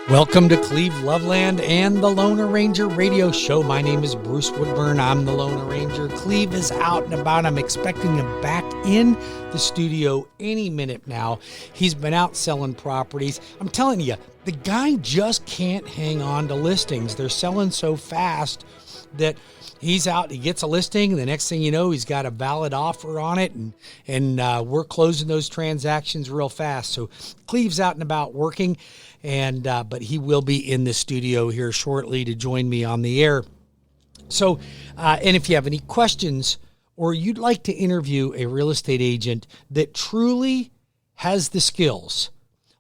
Welcome to Cleve Loveland and the Loner Ranger radio show. My name is Bruce Woodburn. I'm the Loner Ranger. Cleve is out and about. I'm expecting him back in the studio any minute now. He's been out selling properties. I'm telling you, the guy just can't hang on to listings. They're selling so fast that he's out, he gets a listing, and the next thing you know, he's got a valid offer on it, and we're closing those transactions real fast. So Cleve's out and about working, and but he will be in the studio here shortly to join me on the air. So, and if you have any questions or you'd like to interview a real estate agent that truly has the skills,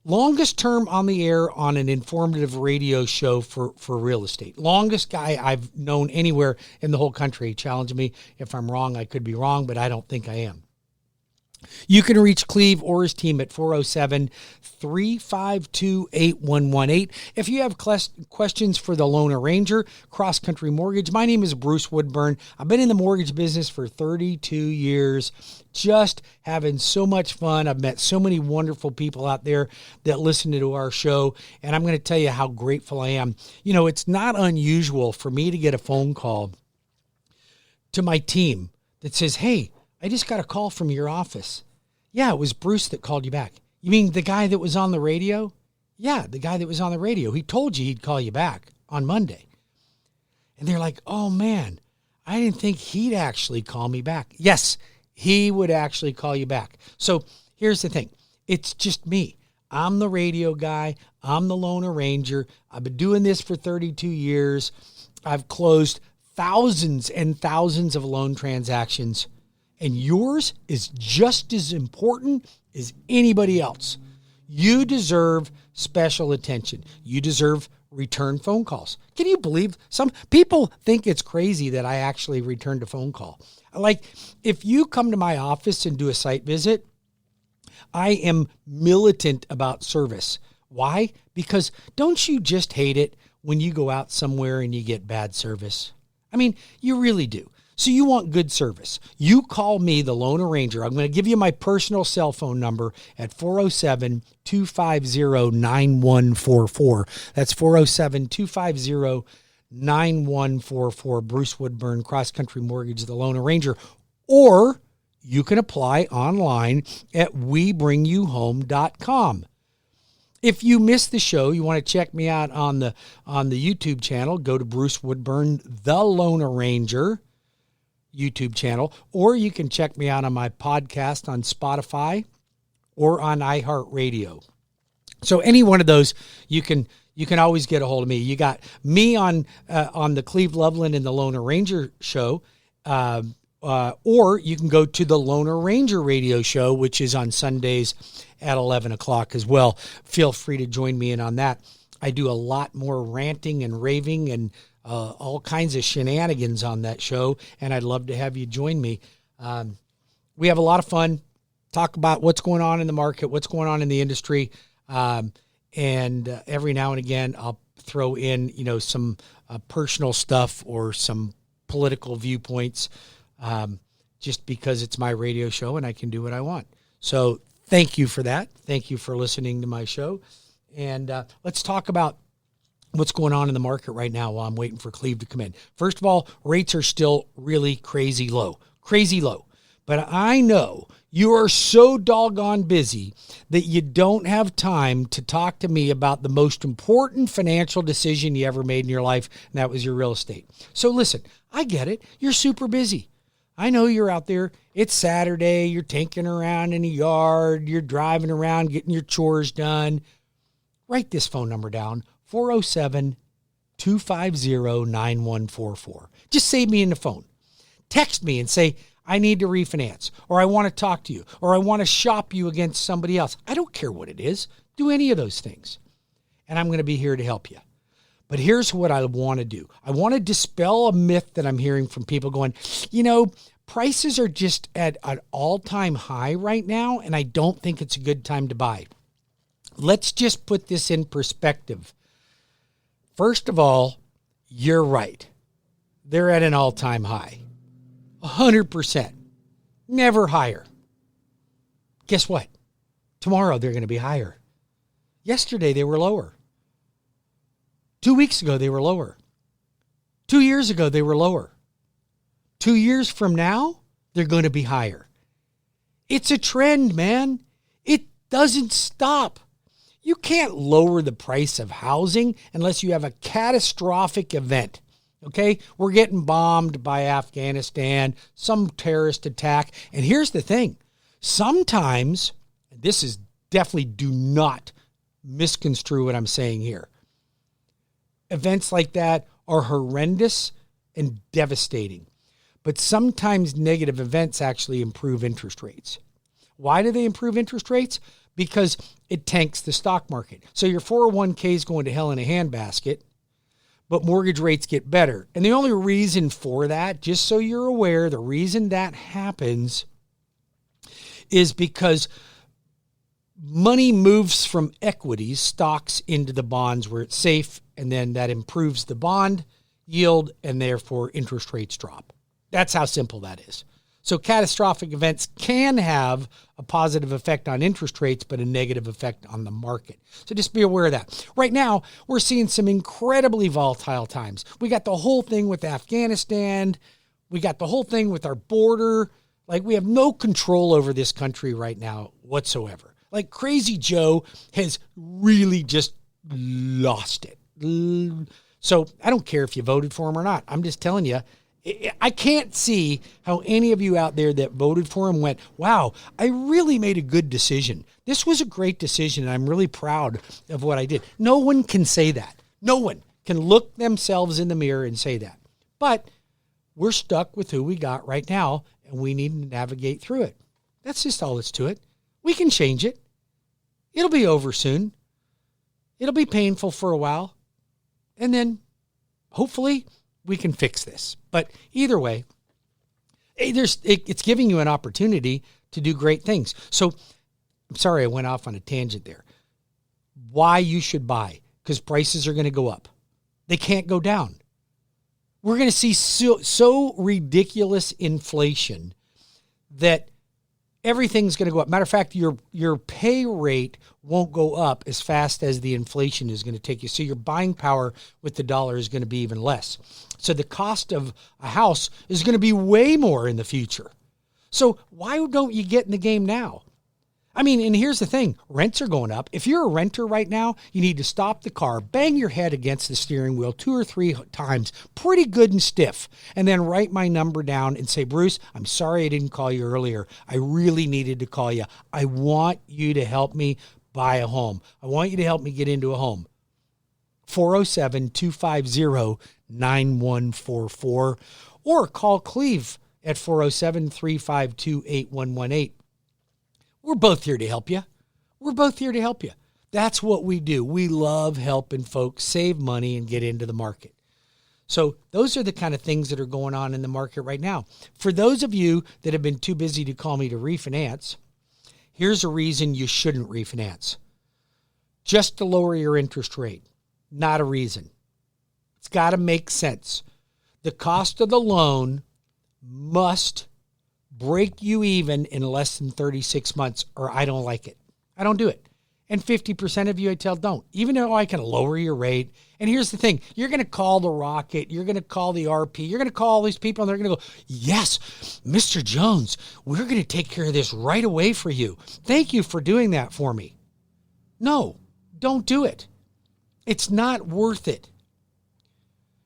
longest term on the air on an informative radio show for real estate. Longest guy I've known anywhere in the whole country. Challenge me. If I'm wrong, I could be wrong, but I don't think I am. You can reach Cleve or his team at 407-352-8118. If you have questions for the Loner Ranger, CrossCountry Mortgage, my name is Bruce Woodburn. I've been in the mortgage business for 32 years, just having so much fun. I've met so many wonderful people out there that listen to our show, and I'm going to tell you how grateful I am. You know, it's not unusual for me to get a phone call to my team that says, "Hey, I just got a call from your office." "Yeah, it was Bruce that called you back." "You mean the guy that was on the radio?" "Yeah, the guy that was on the radio. He told you he'd call you back on Monday." And they're like, "Oh man, I didn't think he'd actually call me back." Yes, he would actually call you back. So here's the thing. It's just me. I'm the radio guy. I'm the Loner Ranger. I've been doing this for 32 years. I've closed thousands and thousands of loan transactions. And yours is just as important as anybody else. You deserve special attention. You deserve return phone calls. Can you believe some people think it's crazy that I actually returned a phone call? Like, if you come to my office and do a site visit, I am militant about service. Why? Because don't you just hate it when you go out somewhere and you get bad service? I mean, you really do. So you want good service. You call me, the Loner Ranger. I'm going to give you my personal cell phone number at 407-250-9144. That's 407-250-9144. Bruce Woodburn, CrossCountry Mortgage, the Loner Ranger. Or you can apply online at webringyouhome.com. If you missed the show, you want to check me out on the YouTube channel, go to Bruce Woodburn, the Loner Ranger YouTube channel, or you can check me out on my podcast on Spotify or on iHeartRadio. So any one of those, you can always get a hold of me. You got me on the Cleve Loveland and the Loner Ranger show, or you can go to the Loner Ranger radio show, which is on Sundays at 11 o'clock as well. Feel free to join me in on that. I do a lot more ranting and raving and all kinds of shenanigans on that show, and I'd love to have you join me. We have a lot of fun, talk about what's going on in the market, what's going on in the industry, and every now and again I'll throw in, some personal stuff or some political viewpoints, just because it's my radio show and I can do what I want. So thank you for that. Thank you for listening to my show, and let's talk about what's going on in the market right now while I'm waiting for Cleve to come in. First of all, rates are still really crazy low. But I know you are so doggone busy that you don't have time to talk to me about the most important financial decision you ever made in your life, and that was your real estate. So listen, I get it. You're super busy. I know you're out there. It's Saturday. You're tinkering around in the yard. You're driving around getting your chores done. Write this phone number down. 407-250-9144. Just save me in the phone. Text me and say, I need to refinance, or I want to talk to you, or I want to shop you against somebody else. I don't care what it is. Do any of those things. And I'm going to be here to help you. But here's what I want to do. I want to dispel a myth that I'm hearing from people going, prices are just at an all-time high right now, and I don't think it's a good time to buy. Let's just put this in perspective. First of all, you're right. They're at an all-time high. 100%. Never higher. Guess what? Tomorrow they're going to be higher. Yesterday they were lower. 2 weeks ago, they were lower. 2 years ago, they were lower. 2 years from now, they're going to be higher. It's a trend, man. It doesn't stop. You can't lower the price of housing unless you have a catastrophic event. Okay? We're getting bombed by Afghanistan, some terrorist attack. And here's the thing. Sometimes, this is definitely, do not misconstrue what I'm saying here. Events like that are horrendous and devastating. But sometimes negative events actually improve interest rates. Why do they improve interest rates? Because it tanks the stock market. So your 401k is going to hell in a handbasket, but mortgage rates get better. And the only reason for that, just so you're aware, the reason that happens is because money moves from equities, stocks, into the bonds where it's safe, and then that improves the bond yield, and therefore interest rates drop. That's how simple that is. So catastrophic events can have a positive effect on interest rates, but a negative effect on the market. So just be aware of that. Right now, we're seeing some incredibly volatile times. We got the whole thing with Afghanistan. We got the whole thing with our border. Like, we have no control over this country right now whatsoever. Like, Crazy Joe has really just lost it. So I don't care if you voted for him or not. I'm just telling you, I can't see how any of you out there that voted for him went, wow, I really made a good decision. This was a great decision, and I'm really proud of what I did. No one can say that. No one can look themselves in the mirror and say that. But we're stuck with who we got right now, and we need to navigate through it. That's just all that's to it. We can change it. It'll be over soon. It'll be painful for a while. And then, hopefully, we can fix this. But either way, it's giving you an opportunity to do great things. So I'm sorry I went off on a tangent there. Why you should buy? Because prices are going to go up. They can't go down. We're going to see so ridiculous inflation that everything's going to go up. Matter of fact, your pay rate won't go up as fast as the inflation is going to take you. So your buying power with the dollar is going to be even less. So the cost of a house is going to be way more in the future. So why don't you get in the game now? I mean, and here's the thing. Rents are going up. If you're a renter right now, you need to stop the car, bang your head against the steering wheel 2 or 3 times, pretty good and stiff, and then write my number down and say, Bruce, I'm sorry I didn't call you earlier. I really needed to call you. I want you to help me buy a home. I want you to help me get into a home. 407-250-9144 or call Cleve at 407-352-8118. We're both here to help you. We're both here to help you. That's what we do. We love helping folks save money and get into the market. So those are the kind of things that are going on in the market right now. For those of you that have been too busy to call me to refinance, here's a reason you shouldn't refinance. Just to lower your interest rate. Not a reason. It's got to make sense. The cost of the loan must break you even in less than 36 months, or I don't like it. I don't do it. And 50% of you I tell don't. Even though I can lower your rate. And here's the thing. You're going to call the Rocket. You're going to call the RP. You're going to call all these people, and they're going to go, yes, Mr. Jones, we're going to take care of this right away for you. Thank you for doing that for me. No, don't do it. It's not worth it.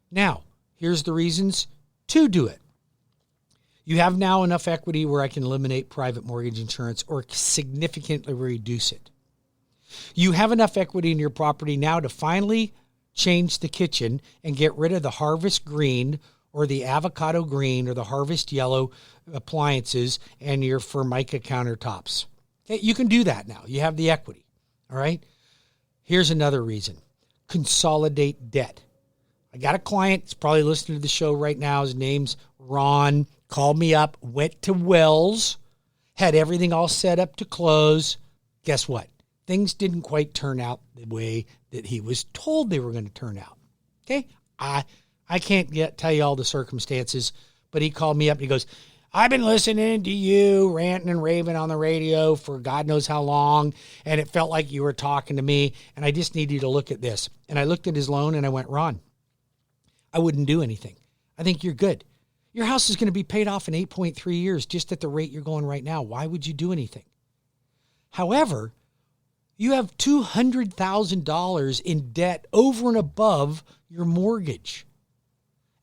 Now, here's the reasons to do it. You have now enough equity where I can eliminate private mortgage insurance or significantly reduce it. You have enough equity in your property now to finally change the kitchen and get rid of the Harvest Green or the Avocado Green or the Harvest Yellow appliances and your Formica countertops. Okay, you can do that now. You have the equity. All right? Here's another reason. Consolidate debt. I got a client that's probably listening to the show right now. His name's Ron. Called me up, went to Wells, had everything all set up to close. Guess what? Things didn't quite turn out the way that he was told they were going to turn out. Okay? I can't tell you all the circumstances, but he called me up and he goes, I've been listening to you ranting and raving on the radio for God knows how long, and it felt like you were talking to me, and I just need you to look at this. And I looked at his loan, and I went, Ron, I wouldn't do anything. I think you're good. Your house is going to be paid off in 8.3 years just at the rate you're going right now. Why would you do anything? However, you have $200,000 in debt over and above your mortgage.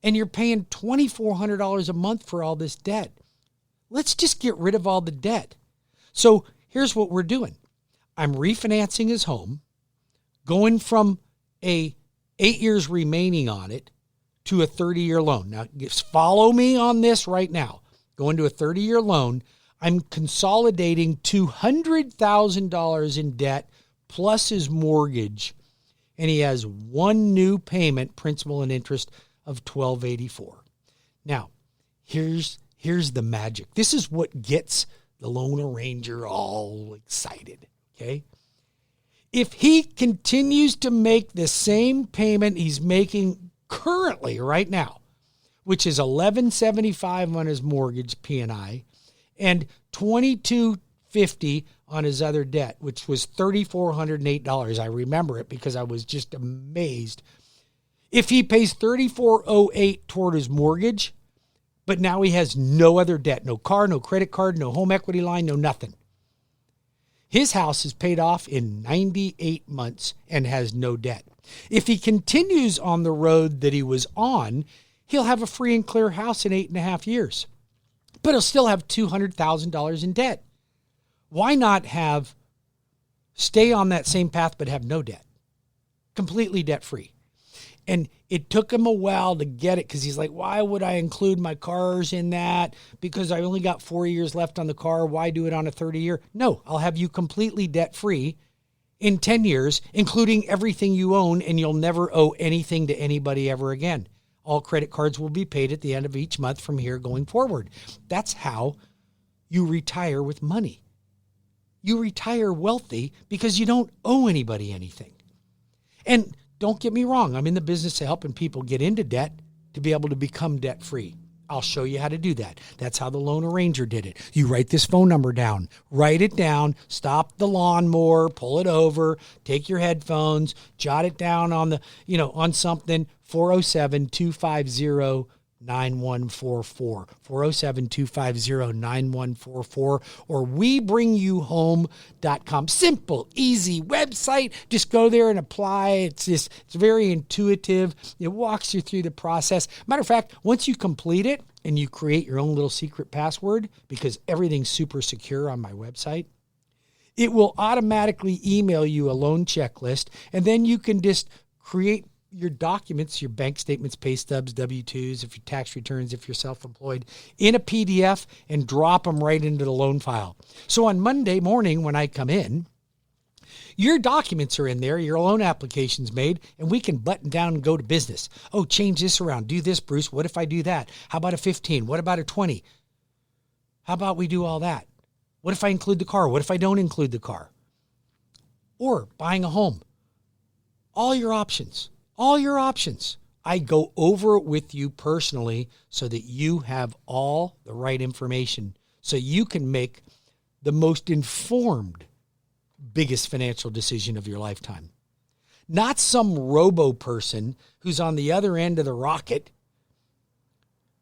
And you're paying $2,400 a month for all this debt. Let's just get rid of all the debt. So here's what we're doing. I'm refinancing his home, going from a 8 years remaining on it to a 30-year loan. Now, just follow me on this right now. Going to a 30-year loan, I'm consolidating $200,000 in debt plus his mortgage, and he has one new payment, principal and interest, of $1,284. Now, here's the magic. This is what gets the loan arranger all excited, okay? If he continues to make the same payment he's making currently right now, which is $1,175 on his mortgage P&I and $2,250 on his other debt, which was $3,408. I remember it because I was just amazed. If he pays $3,408 toward his mortgage, but now he has no other debt, no car, no credit card, no home equity line, no nothing. His house is paid off in 98 months and has no debt. If he continues on the road that he was on, he'll have a free and clear house in 8.5 years. But he'll still have $200,000 in debt. Why not stay on that same path but have no debt? Completely debt-free. And it took him a while to get it because he's like, why would I include my cars in that? Because I only got 4 years left on the car. Why do it on a 30-year? No, I'll have you completely debt-free in 10 years, including everything you own, and you'll never owe anything to anybody ever again. All credit cards will be paid at the end of each month from here going forward. That's how you retire with money. You retire wealthy because you don't owe anybody anything. And don't get me wrong, I'm in the business of helping people get into debt to be able to become debt-free. I'll show you how to do that. That's how the loan arranger did it. You write this phone number down. Write it down. Stop the lawnmower. Pull it over. Take your headphones. Jot it down on on something. 407-250-9144. 407-250-9144 or webringyouhome.com. Simple, easy website. Just go there and apply. It's very intuitive. It walks you through the process. Matter of fact, once you complete it and you create your own little secret password, because everything's super secure on my website, it will automatically email you a loan checklist, and then you can just create your documents, your bank statements, pay stubs, W-2s, if your tax returns, if you're self-employed, in a PDF and drop them right into the loan file. So on Monday morning when I come in, your documents are in there, your loan application's made, and we can button down and go to business. Oh, change this around. Do this, Bruce. What if I do that? How about a 15? What about a 20? How about we do all that? What if I include the car? What if I don't include the car? Or buying a home. All your options. All your options. I go over it with you personally so that you have all the right information so you can make the most informed, biggest financial decision of your lifetime. Not some robo person who's on the other end of the rocket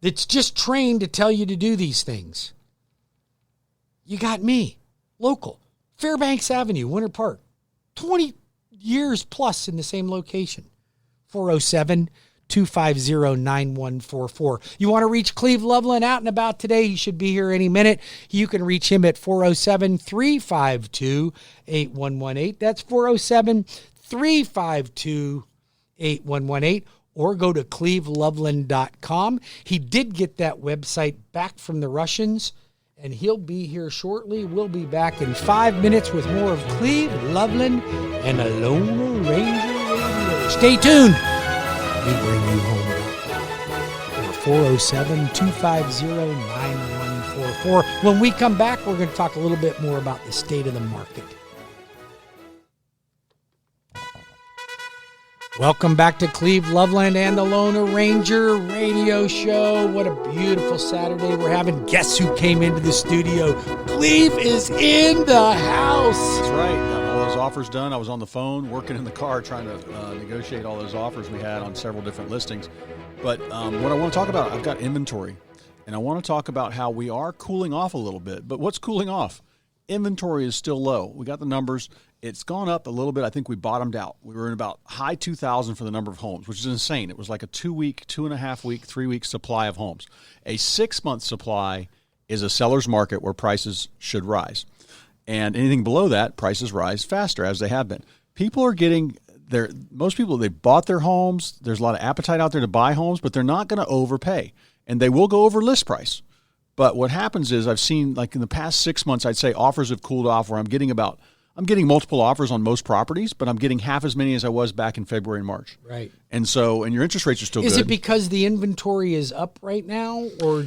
that's just trained to tell you to do these things. You got me, local, Fairbanks Avenue, Winter Park, 20 years plus in the same location. 407-250-9144. You want to reach Cleve Loveland out and about today? He should be here any minute. You can reach him at 407-352-8118. That's 407-352-8118. Or go to cleveloveland.com. He did get that website back from the Russians, and he'll be here shortly. We'll be back in 5 minutes with more of Cleve Loveland and a Lone Ranger Radio. Stay tuned. We bring you home. Or 407-250-9144. When we come back, we're going to talk a little bit more about the state of the market. Welcome back to Cleve Loveland and the Lone Ranger radio show. What a beautiful Saturday we're having. Guess who came into the studio? Cleve is in the house. That's right. Got all those offers done. I was on the phone working in the car trying to negotiate all those offers we had on several different listings. But what I want to talk about, I've got inventory. And I want to talk about how we are cooling off a little bit. But what's cooling off? Inventory is still low. We got the numbers. It's gone up a little bit. I think we bottomed out. We were in about high 2,000 for the number of homes, which is insane. It was like a 2-week, 2.5-week, 3-week supply of homes. A 6-month supply is a seller's market where prices should rise. And anything below that, prices rise faster, as they have been. People are getting most people, they've bought their homes. There's a lot of appetite out there to buy homes, but they're not going to overpay. And they will go over list price. But what happens is I've seen, like in the past 6 months, I'd say offers have cooled off where I'm getting multiple offers on most properties, but I'm getting half as many as I was back in February and March. Right. And your interest rates are still good. Is it because the inventory is up right now, or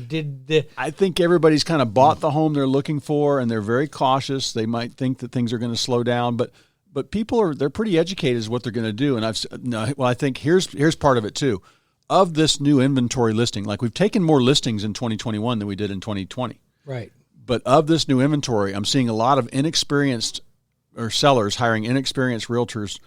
I think everybody's kind of bought the home they're looking for, and they're very cautious. They might think that things are going to slow down, but people they're pretty educated as what they're going to do. And I think here's part of it too. Of this new inventory listing, like we've taken more listings in 2021 than we did in 2020. Right. But of this new inventory, I'm seeing a lot of inexperienced or sellers hiring inexperienced realtors,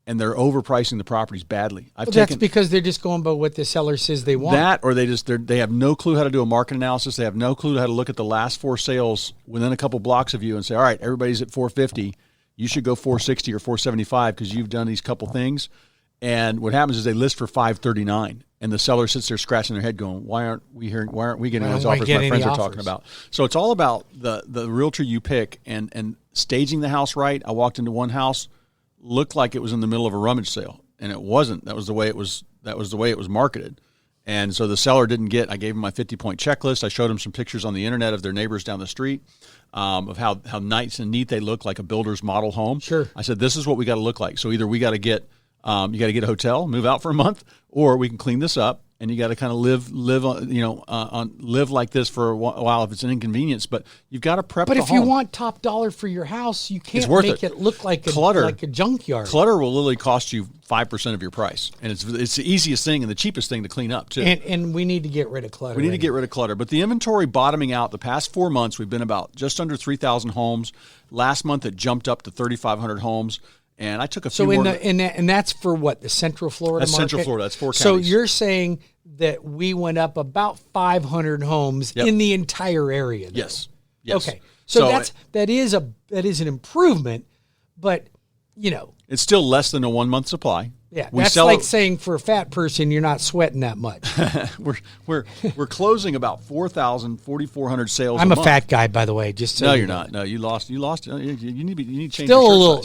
and they're overpricing the properties badly. That's because they're just going by what the seller says they want. That, or they have no clue how to do a market analysis. They have no clue how to look at the last 4 sales within a couple blocks of you and say, all right, everybody's at 450. You should go 460 or 475 because you've done these couple things. And what happens is they list for 539, and the seller sits there scratching their head going, why aren't we getting those offers my friends are talking about? So it's all about the realtor you pick and staging the house right. I walked into one house, looked like it was in the middle of a rummage sale, and it wasn't. That was the way it was marketed. And so the seller didn't get, I gave him my 50-point checklist. I showed him some pictures on the internet of their neighbors down the street, of how nice and neat they look, like a builder's model home. Sure. I said, this is what we got to look like. So either we got to get you got to get a hotel, move out for a month, or we can clean this up, and you got to kind of live like this for a while if it's an inconvenience. But you've got to prep. But the if home. you want top dollar for your house, you can't make it look like a junkyard. Clutter will literally cost you 5% of your price, and it's the easiest thing and the cheapest thing to clean up too. And we need to get rid of clutter. We need to get rid of clutter. But the inventory bottoming out the past 4 months, we've been about just under 3,000 homes. Last month it jumped up to 3,500 homes. And I took a few more. And that's for what, the Central Florida market? Central Florida. That's 4 counties. So you're saying that we went up about 500 homes in the entire area, though. Yes. Okay. So that is an improvement, but it's still less than a 1-month supply. Yeah, that's like saying for a fat person you're not sweating that much. we're closing about 4,400 sales. I'm a month. fat guy, by the way. Just so no, you're not. No, you lost. You need to change.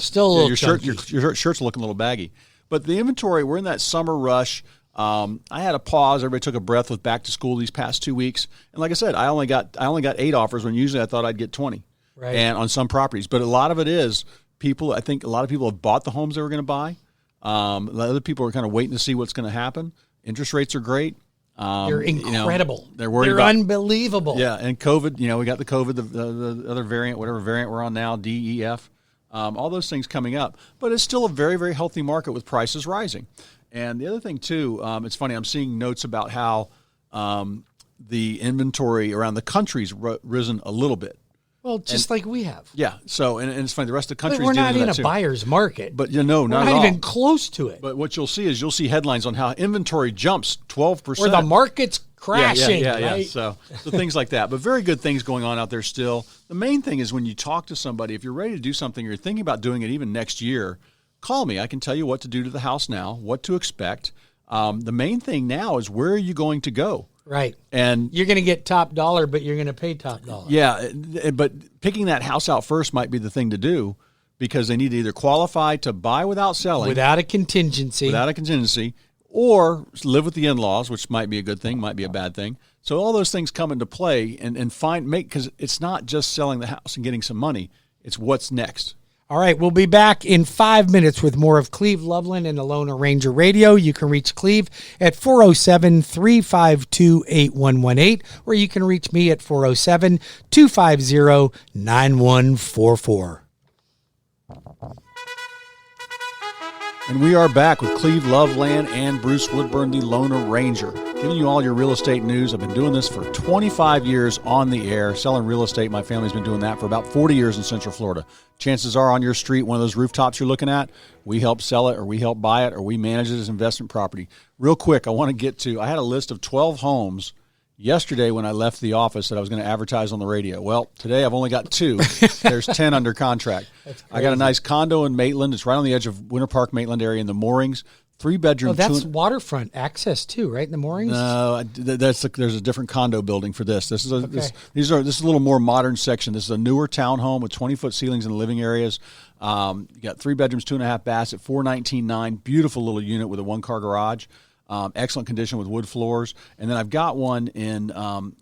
Still your shirt size. your shirt. Your shirt's looking a little baggy. But the inventory, we're in that summer rush. I had a pause. Everybody took a breath with back to school these past 2 weeks. And like I said, I only got 8 offers when usually I thought I'd get 20. Right. And on some properties, but a lot of it is people. I think a lot of people have bought the homes they were going to buy. Other people are kind of waiting to see what's going to happen. Interest rates are great. They're incredible. They're worried They're unbelievable. Yeah, and COVID, we got the COVID, the other variant, whatever variant we're on now, D, E, F, all those things coming up. But it's still a very, very healthy market with prices rising. And the other thing, too, it's funny, I'm seeing notes about how the inventory around the country's risen a little bit. Well, like we have. Yeah. So, and it's funny, the rest of the country we're is not dealing in with that a too. buyer's market. But not we're not at all. even close to it. But what you'll see headlines on how inventory jumps 12%. Or the market's crashing. Yeah. Right? So things like that. But very good things going on out there still. The main thing is when you talk to somebody, if you're ready to do something, or you're thinking about doing it even next year, call me. I can tell you what to do to the house now, what to expect. The main thing now is where are you going to go? Right. And you're going to get top dollar, but you're going to pay top dollar. Yeah, but picking that house out first might be the thing to do because they need to either qualify to buy without selling. Without a contingency. Or live with the in-laws, which might be a good thing, might be a bad thing. So all those things come into play because it's not just selling the house and getting some money. It's what's next. All right, we'll be back in 5 minutes with more of Cleve Loveland and the Lone Ranger Radio. You can reach Cleve at 407-352-8118, or you can reach me at 407-250-9144. And we are back with Cleve Loveland and Bruce Woodburn, the Loner Ranger, giving you all your real estate news. I've been doing this for 25 years on the air, selling real estate. My family's been doing that for about 40 years in Central Florida. Chances are on your street, one of those rooftops you're looking at, we help sell it or we help buy it or we manage it as investment property. Real quick, I want to get to, I had a list of 12 homes yesterday when I left the office that I was going to advertise on the radio. Well, today I've only got 2. There's 10 under contract. I got a nice condo in Maitland. It's right on the edge of Winter Park, Maitland area in the Moorings. 3-bedroom. Oh, that's waterfront access too, right? In the Moorings. No, there's a different condo building for this. This is this is a little more modern section. This is a newer townhome with 20-foot ceilings in the living areas. You got 3 bedrooms, 2.5 baths at $419,900. Beautiful little unit with a 1-car garage. Excellent condition with wood floors. And then I've got one in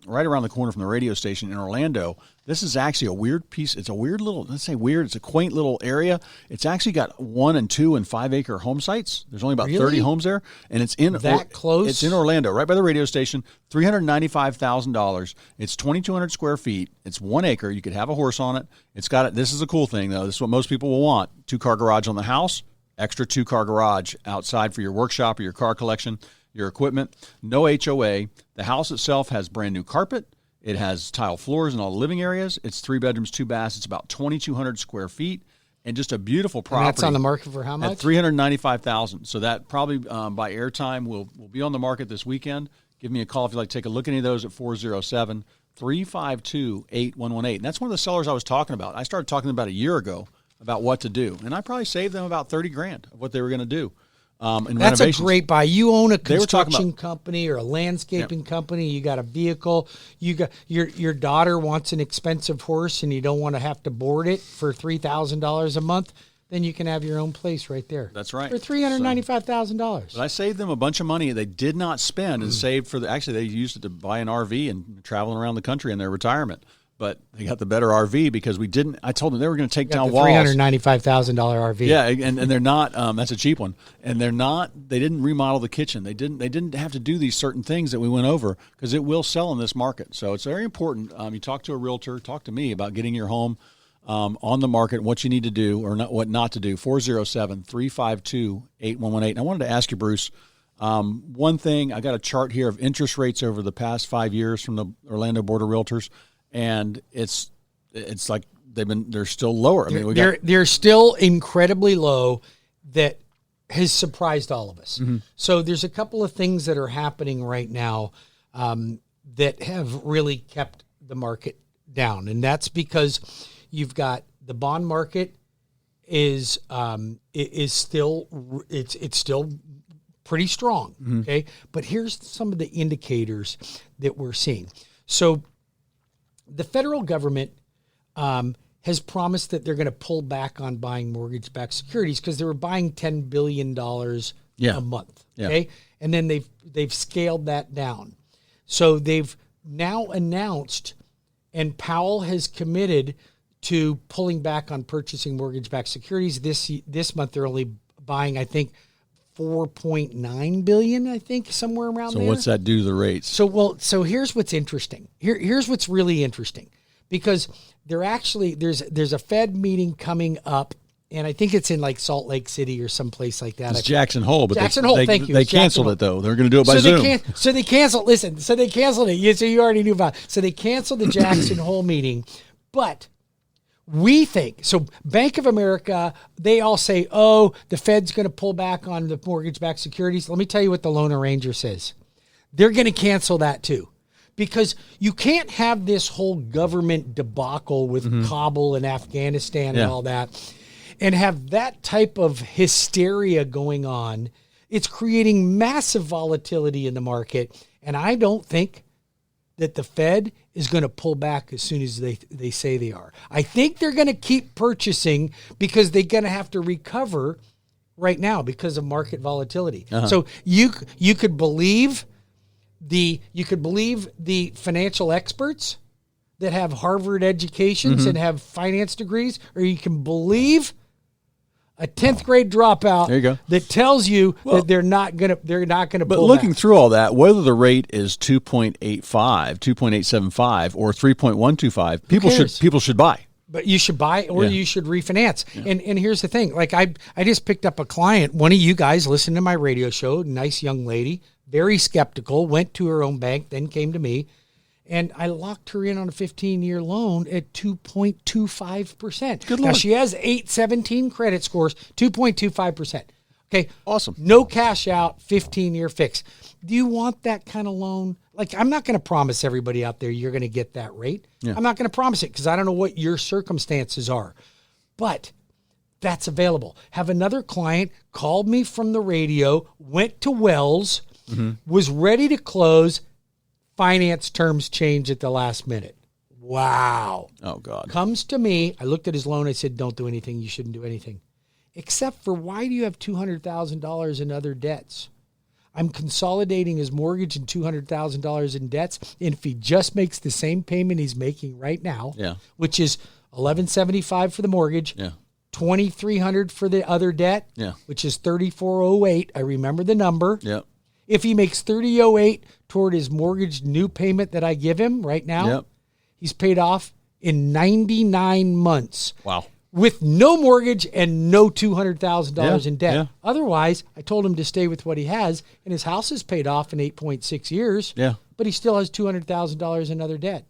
right around the corner from the radio station in Orlando. This is actually a weird piece. It's a weird little, let's say weird, it's a quaint little area. It's actually got 1 and 2 and 5 acre home sites. There's only about 30 homes there. And it's in that close? It's in Orlando, right by the radio station. $395,000. It's 2,200 square feet. It's 1 acre. You could have a horse on it. It's got it. This is a cool thing though. This is what most people will want. 2-car garage on the house. Extra 2-car garage outside for your workshop or your car collection, your equipment. No HOA. The house itself has brand new carpet. It has tile floors in all the living areas. It's 3 bedrooms, 2 baths. It's about 2,200 square feet and just a beautiful property. And that's on the market for how much? At $395,000. So that probably by airtime will be on the market this weekend. Give me a call if you'd like to take a look at any of those at 407-352-8118. And that's one of the sellers I was talking about. I started talking about a year ago about what to do. And I probably saved them about $30,000 of what they were going to do. That's a great buy. You own a construction company or a landscaping company. You got a vehicle. You got your daughter wants an expensive horse and you don't want to have to board it for $3,000 a month. Then you can have your own place right there. That's right. For $395,000. But I saved them a bunch of money they did not spend and saved for actually they used it to buy an RV and traveling around the country in their retirement. But they got the better RV because I told them they were going to take down walls. $395,000 RV. Yeah, and they're not. That's a cheap one. And they're not. They didn't remodel the kitchen. They didn't have to do these certain things that we went over because it will sell in this market. So it's very important. You talk to a realtor, talk to me about getting your home on the market, what you need to do or not, what not to do. 407-352-8118. And I wanted to ask you, Bruce. One thing, I got a chart here of interest rates over the past 5 years from the Orlando Board of Realtors. And it's like they're still lower. I mean, they're still incredibly low. That has surprised all of us. Mm-hmm. So there's a couple of things that are happening right now that have really kept the market down, and that's because you've got the bond market is still pretty strong. Mm-hmm. Okay, but here's some of the indicators that we're seeing. So the federal government has promised that they're going to pull back on buying mortgage-backed securities because they were buying $10 billion a month. Okay, and then they've scaled that down. So they've now announced, and Powell has committed to pulling back on purchasing mortgage-backed securities. This month they're only buying, I think, $4.9 billion, I think, somewhere around there. So what's that do to the rates? So here's what's interesting. Here's what's really interesting, because there's a Fed meeting coming up, and I think it's in like Salt Lake City or someplace like that. It's Jackson Hole, but Jackson Hole. Thank you. They canceled it though. They're going to do it by Zoom. So they canceled. Listen. So they canceled it. So you already knew about it. So they canceled the Jackson Hole meeting, but we think, so Bank of America, they all say, oh, the Fed's going to pull back on the mortgage-backed securities. Let me tell you what the Loner Ranger says. They're going to cancel that too, because you can't have this whole government debacle with Kabul and Afghanistan and all that, and have that type of hysteria going on. It's creating massive volatility in the market, and I don't think that the Fed is going to pull back as soon as they say they are. I think they're going to keep purchasing because they're going to have to recover right now because of market volatility. Uh-huh. So you could believe the financial experts that have Harvard educations and have finance degrees, or you can believe a 10th grade dropout there you go. That tells you that they're not gonna pull back. But looking through all that, whether the rate is 2.85, 2.875, or 3.125, people should buy. But you should buy or you should refinance. Yeah. And here's the thing. Like I just picked up a client, one of you guys listened to my radio show, nice young lady, very skeptical, went to her own bank, then came to me. And I locked her in on a 15-year loan at 2.25%. Good Lord. Now she has 817 credit scores, 2.25%. Okay. Awesome. No cash out, 15-year fix. Do you want that kind of loan? Like, I'm not going to promise everybody out there you're going to get that rate. Yeah. I'm not going to promise it because I don't know what your circumstances are. But that's available. Have another client called me from the radio, went to Wells, was ready to close, finance terms change at the last minute. Wow. Oh, God. Comes to me. I looked at his loan. I said, don't do anything. You shouldn't do anything. Except for, why do you have $200,000 in other debts? I'm consolidating his mortgage and $200,000 in debts. And if he just makes the same payment he's making right now, which is $1,175 for the mortgage, $2,300 for the other debt, which is $3,408. I remember the number. Yep. If he makes $3,008 toward his mortgage new payment that I give him right now, he's paid off in 99 months. Wow. With no mortgage and no $200,000 in debt. Yeah. Otherwise, I told him to stay with what he has, and his house is paid off in 8.6 years. Yeah. But he still has $200,000 in other debt.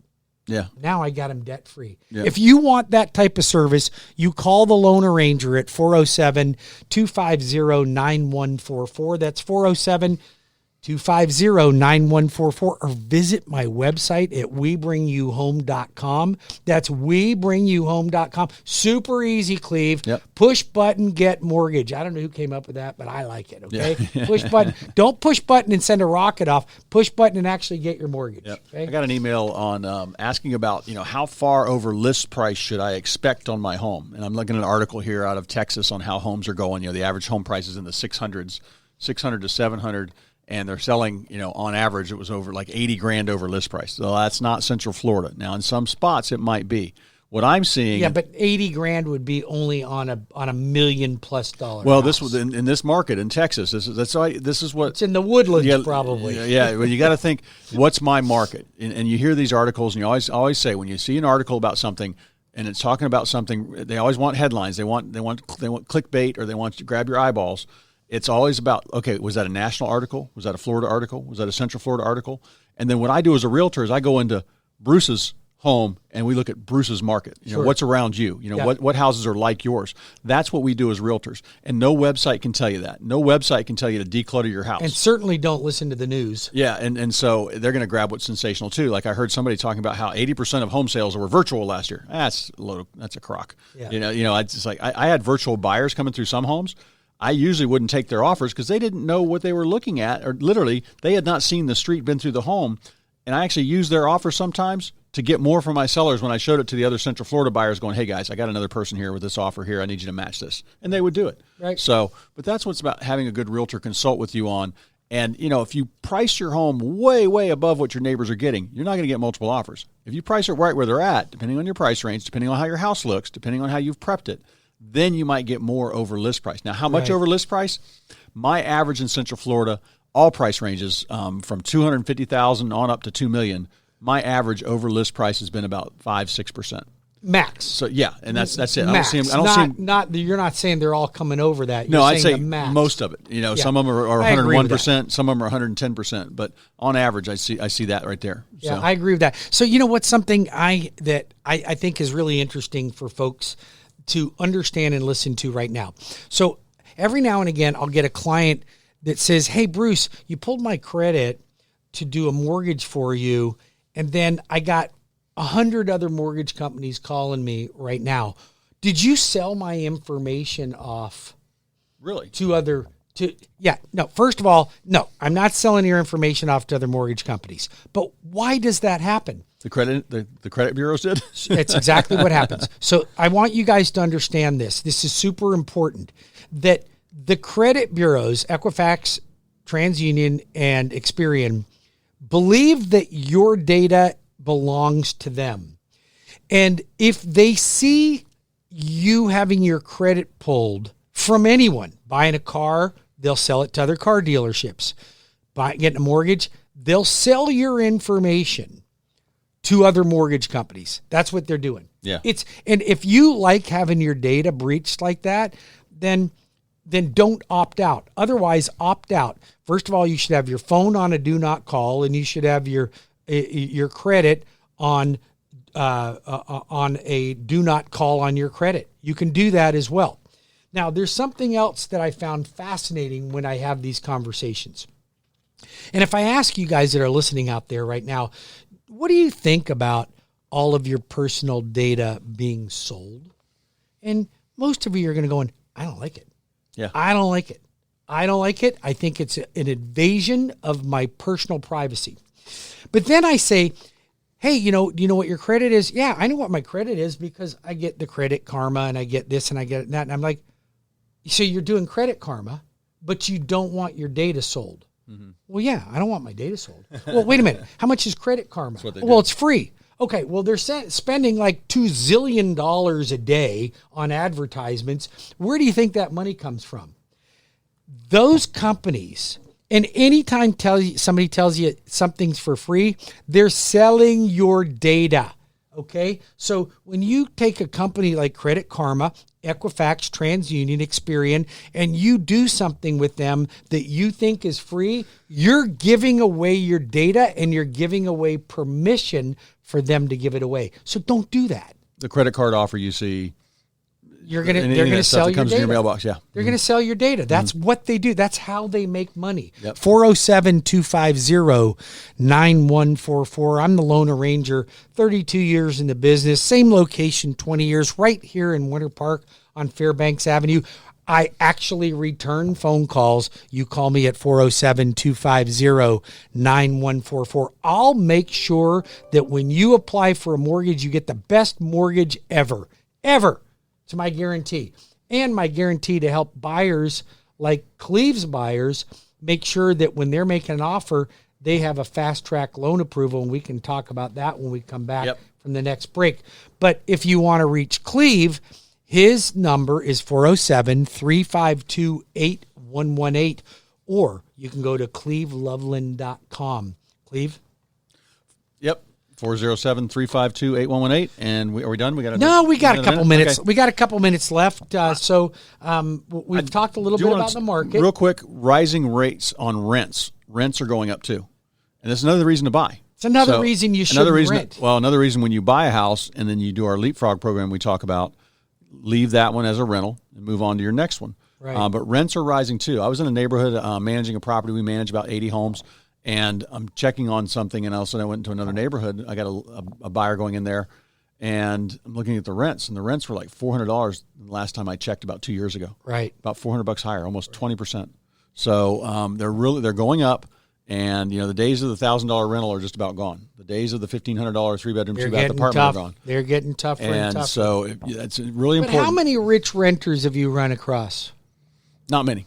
Yeah. Now I got him debt free. Yeah. If you want that type of service, you call the Loan Arranger at 407-250-9144. That's 407-250-9144, or visit my website at WeBringYouHome.com. That's WeBringYouHome.com. Super easy, Cleve. Yep. Push button, get mortgage. I don't know who came up with that, but I like it, okay? Push button. Don't push button and send a rocket off. Push button and actually get your mortgage. Yep. Okay? I got an email on asking about, how far over list price should I expect on my home? And I'm looking at an article here out of Texas on how homes are going. The average home price is in the 600s, 600 to 700. And they're selling, on average, it was over like $80,000 over list price. So that's not Central Florida. Now, in some spots, it might be. What I'm seeing, but $80,000 would be only on a $1 million+ dollar. Well, house. this was in this market in Texas. This is what it's in the Woodlands, probably. Yeah, well, you got to think, what's my market? And you hear these articles, and you always say, when you see an article about something, and it's talking about something, they always want headlines. They want clickbait, or they want you to grab your eyeballs. It's always about, okay, was that a national article? Was that a Florida article? Was that a Central Florida article? And then what I do as a realtor is I go into Bruce's home and we look at Bruce's market. What's around you? What houses are like yours? That's what we do as realtors. And no website can tell you that. No website can tell you to declutter your house. And certainly don't listen to the news. Yeah, and so they're going to grab what's sensational too. Like I heard somebody talking about how 80% of home sales were virtual last year. That's a crock. Yeah. It's just like I had virtual buyers coming through some homes. I usually wouldn't take their offers because they didn't know what they were looking at, or literally they had not seen the street, been through the home. And I actually use their offers sometimes to get more from my sellers when I showed it to the other Central Florida buyers going, hey guys, I got another person here with this offer here. I need you to match this. And they would do it. Right. So, but that's what's about having a good realtor consult with you on. And, if you price your home way, way above what your neighbors are getting, you're not going to get multiple offers. If you price it right where they're at, depending on your price range, depending on how your house looks, depending on how you've prepped it, then you might get more over list price. Now, how much over list price? My average in Central Florida, all price ranges from $250,000 on up to $2 million. My average over list price has been about 5-6%. Max. So yeah, and that's it. Max. I don't see them. Not you're not saying they're all coming over that. You're I'd say max. Most of it. Some of them are 101%, some of them are 110%, but on average, I see that right there. Yeah, so. I agree with that. So what's something I think is really interesting for folks to understand and listen to right now. So every now and again, I'll get a client that says, hey, Bruce, you pulled my credit to do a mortgage for you, and then I got 100 other mortgage companies calling me right now. Did you sell my information off? Really? First of all, no, I'm not selling your information off to other mortgage companies. But why does that happen? The credit bureaus did? It's exactly what happens. So I want you guys to understand this. This is super important, that the credit bureaus, Equifax, TransUnion, and Experian, believe that your data belongs to them. And if they see you having your credit pulled from anyone, buying a car, they'll sell it to other car dealerships. Getting a mortgage, they'll sell your information to other mortgage companies. That's what they're doing. Yeah. And if you like having your data breached like that, then don't opt out. Otherwise, opt out. First of all, you should have your phone on a do not call, and you should have your credit on a do not call on your credit. You can do that as well. Now, there's something else that I found fascinating when I have these conversations. And if I ask you guys that are listening out there right now, what do you think about all of your personal data being sold? And most of you are going to go, I don't like it. Yeah. I don't like it. I don't like it. I think it's an invasion of my personal privacy. But then I say, hey, do you know what your credit is? Yeah, I know what my credit is because I get the Credit Karma and I get this and I get that. And I'm like, so you're doing Credit Karma, but you don't want your data sold. Mm-hmm. Well, yeah, I don't want my data sold. Well, wait a minute. How much is Credit Karma? Well, it's free. Okay, well, they're spending like $2 zillion a day on advertisements. Where do you think that money comes from? Those companies, and anytime somebody tells you something's for free, they're selling your data, okay? So when you take a company like Credit Karma, Equifax, TransUnion, Experian, and you do something with them that you think is free, you're giving away your data and you're giving away permission for them to give it away. So don't do that. The credit card offer you see, they're going to sell your data. In your mailbox, yeah. They're going to sell your data. That's what they do. That's how they make money. Yep. 407-250-9144. I'm the Lone Ranger, 32 years in the business, same location, 20 years, right here in Winter Park on Fairbanks Avenue. I actually return phone calls. You call me at 407-250-9144. I'll make sure that when you apply for a mortgage, you get the best mortgage ever. It's my guarantee. And my guarantee to help buyers like Cleve's buyers make sure that when they're making an offer, they have a fast-track loan approval, and we can talk about that when we come back from the next break. But if you want to reach Cleve, his number is 407-352-8118, or you can go to cleveloveland.com. Cleve? Yep. 407-352-8118. And are we done? We got a couple minutes. Okay. We got a couple minutes left. So we've talked a little bit about the market. Real quick, rising rates on rents. Rents are going up too. And that's another reason to buy. It's another reason you should rent. Another reason when you buy a house and then you do our Leapfrog program we talk about, leave that one as a rental and move on to your next one. Right. But rents are rising too. I was in a neighborhood managing a property. We manage about 80 homes. And I'm checking on something, and all of a sudden I went into another neighborhood. I got a buyer going in there, and I'm looking at the rents, and the rents were like $400 the last time I checked about 2 years ago. Right. About $400 higher, almost 20%. So they're going up, and the days of the $1,000 rental are just about gone. The days of the $1,500 3-bedroom, 2-bath apartment are gone. They're getting tougher and tougher. So it's really important. But how many rich renters have you run across? Not many.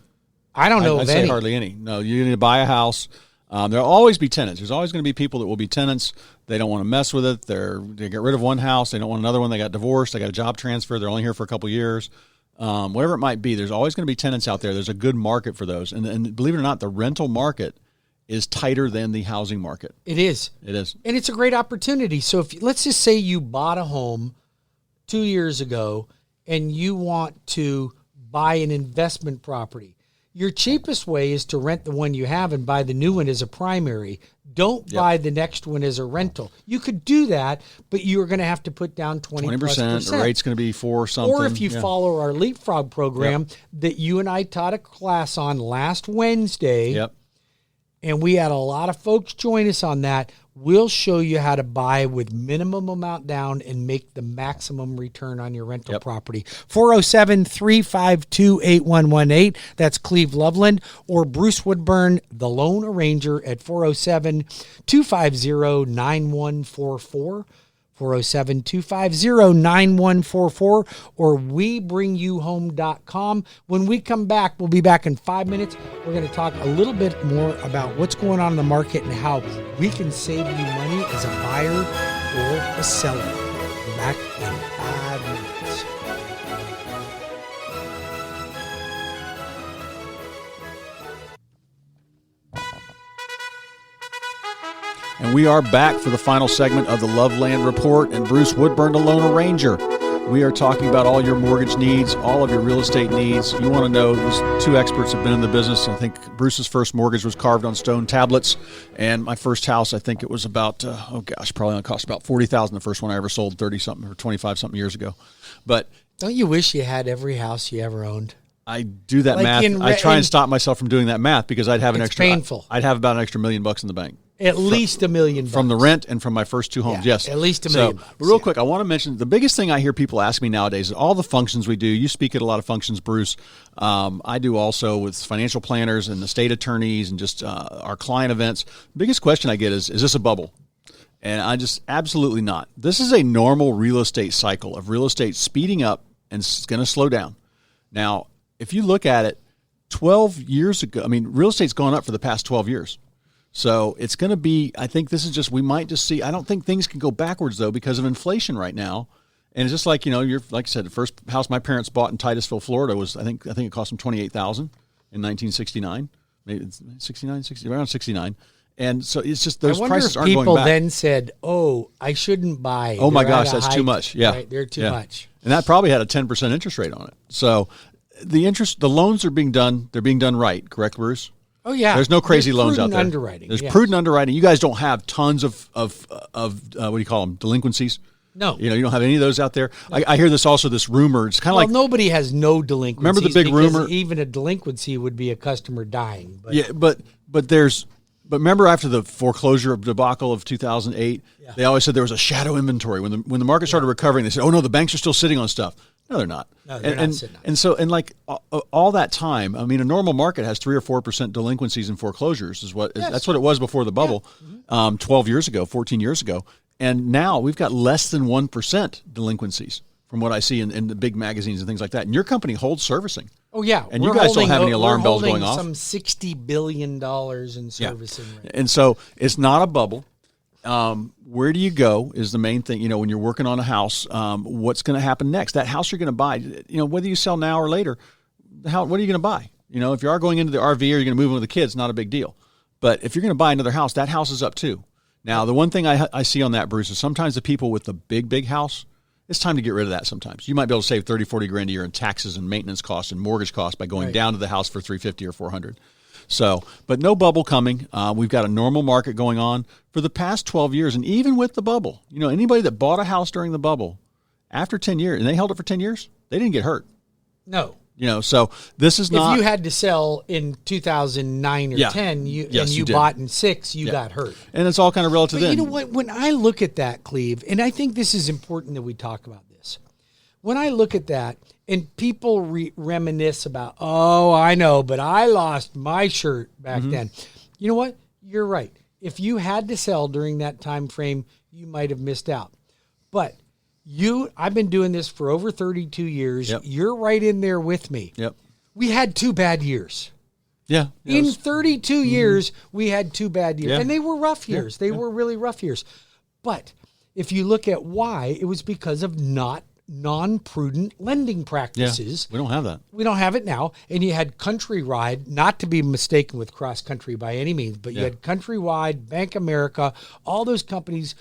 I don't know of any. I'd say hardly any. No, you need to buy a house. There'll always be tenants. There's always going to be people that will be tenants. They don't want to mess with it. They get rid of one house. They don't want another one. They got divorced. They got a job transfer. They're only here for a couple of years. Whatever it might be, there's always going to be tenants out there. There's a good market for those. And believe it or not, the rental market is tighter than the housing market. It is. It is. And it's a great opportunity. So let's just say you bought a home 2 years ago and you want to buy an investment property. Your cheapest way is to rent the one you have and buy the new one as a primary. Don't buy the next one as a rental. You could do that, but you're going to have to put down 20%. The rate's going to be for something. Or if you follow our Leapfrog program that you and I taught a class on last Wednesday, and we had a lot of folks join us on that, we'll show you how to buy with minimum amount down and make the maximum return on your rental property. 407-352-8118. That's Cleve Loveland. Or Bruce Woodburn, the Lone Ranger, at 407-250-9144. 407-250-9144 or webringyouhome.com. When we come back, we'll be back in 5 minutes. We're going to talk a little bit more about what's going on in the market and how we can save you money as a buyer or a seller. We're back in 5 minutes. And we are back for the final segment of the Loveland Report and Bruce Woodburn, the Lone Ranger. We are talking about all your mortgage needs, all of your real estate needs. You want to know, these two experts have been in the business. I think Bruce's first mortgage was carved on stone tablets. And my first house, I think it was about, probably only cost about $40,000. The first one I ever sold 30-something or 25-something years ago. But don't you wish you had every house you ever owned? I do that math. I try and stop myself from doing that math because I'd have an extra. Painful. I'd have about an extra $1 million in the bank. At least $1 million from the rent and from my first two homes. Yes, at least $1 million. But real quick, I want to mention the biggest thing I hear people ask me nowadays is all the functions we do. You speak at a lot of functions, Bruce. I do also with financial planners and the state attorneys and just our client events. The biggest question I get is this a bubble? And I just absolutely not. This is a normal real estate cycle of real estate speeding up and it's going to slow down. Now, if you look at it, 12 years ago, real estate's gone up for the past 12 years. So it's going to be, I think this is just, we might just see, I don't think things can go backwards though because of inflation right now. And it's just like, like I said, the first house my parents bought in Titusville, Florida was, I think it cost them $28,000 in 1969, maybe it's 69, 60, around 69. And so it's just, those prices aren't going back. People then said, I shouldn't buy. Oh my gosh, that's too much. Yeah. Right, they're too much. And that probably had a 10% interest rate on it. So the loans are being done, they're being done right. Correct, Bruce? Oh yeah, there's no crazy loans out there. Underwriting. There's prudent underwriting. You guys don't have tons of what do you call them? Delinquencies. No, you don't have any of those out there. No. I hear this rumor. It's kind of like nobody has no delinquencies. Remember the big rumor? Even a delinquency would be a customer dying. But. Yeah, but remember after the foreclosure debacle of 2008, they always said there was a shadow inventory. When the market started recovering, they said, "Oh no, the banks are still sitting on stuff." No, they're not. No, they're not sitting on. And so, like all that time, a normal market has 3 or 4% delinquencies and foreclosures. That's what it was before the bubble, 12 years ago, 14 years ago, and now we've got less than 1% delinquencies from what I see in the big magazines and things like that. And your company holds servicing. Oh yeah, and you guys don't have any alarm bells going off. Some $60 billion in servicing. Yeah. Right. And so it's not a bubble. Where do you go is the main thing. When you're working on a house, what's going to happen next? That house you're going to buy, whether you sell now or later, what are you going to buy? If you are going into the RV or you're going to move in with the kids, not a big deal. But if you're going to buy another house, that house is up too. Now, the one thing I see on that, Bruce, is sometimes the people with the big house, it's time to get rid of that sometimes. You might be able to save $30-40 a year in taxes and maintenance costs and mortgage costs by going down to the house for $350 or $400. So, but no bubble coming. We've got a normal market going on for the past 12 years. And even with the bubble, anybody that bought a house during the bubble after 10 years, and they held it for 10 years, they didn't get hurt. No. So this is not. If you had to sell in 2009 or 10, you bought in 6, you got hurt. And it's all kind of relative. But you know what? When I look at that, Cleve, and I think this is important that we talk about this. When I look at that, and people reminisce about, I know, but I lost my shirt back then. You know what? You're right. If you had to sell during that time frame, you might have missed out. But I've been doing this for over 32 years. Yep. You're right in there with me. Yep. We had 2 bad years. Yeah. In 32 years, we had 2 bad years. Yeah. And they were rough years. They were really rough years. But if you look at why, it was because of non-prudent lending practices. We don't have that. We don't have it now. And you had Countrywide, not to be mistaken with CrossCountry by any means, but you had Countrywide, Bank America, all those companies,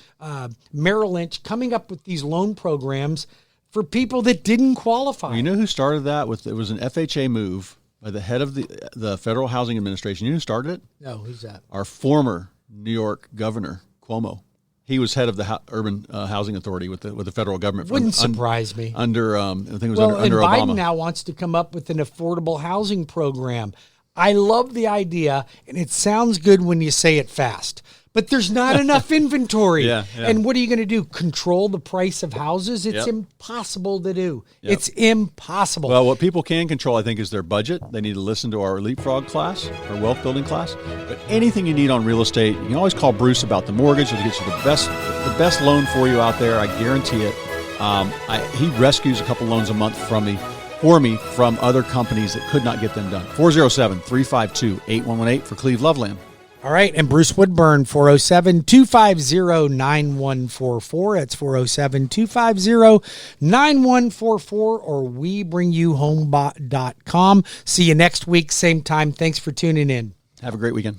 Merrill Lynch, coming up with these loan programs for people that didn't qualify. Well, you know who started that? It was an FHA move by the head of the Federal Housing Administration. You know who started it? No, who's that? Our former New York governor, Cuomo. He was head of the Urban Housing Authority with the federal government. Wouldn't surprise me. Under, I think it was under Biden Obama. now wants to come up with an affordable housing program. I love the idea, and it sounds good when you say it fast. But there's not enough inventory. And what are you going to do? Control the price of houses? It's impossible to do. It's impossible. Well, what people can control, I think, is their budget. They need to listen to our Leapfrog class, our wealth building class. But anything you need on real estate, you can always call Bruce about the mortgage. He'll get you the best loan for you out there. I guarantee it. He rescues a couple loans a month for me from other companies that could not get them done. 407-352-8118 for Cleve Loveland. All right, and Bruce Woodburn, 407-250-9144. That's 407-250-9144, or WeBringYouHome.com. See you next week, same time. Thanks for tuning in. Have a great weekend.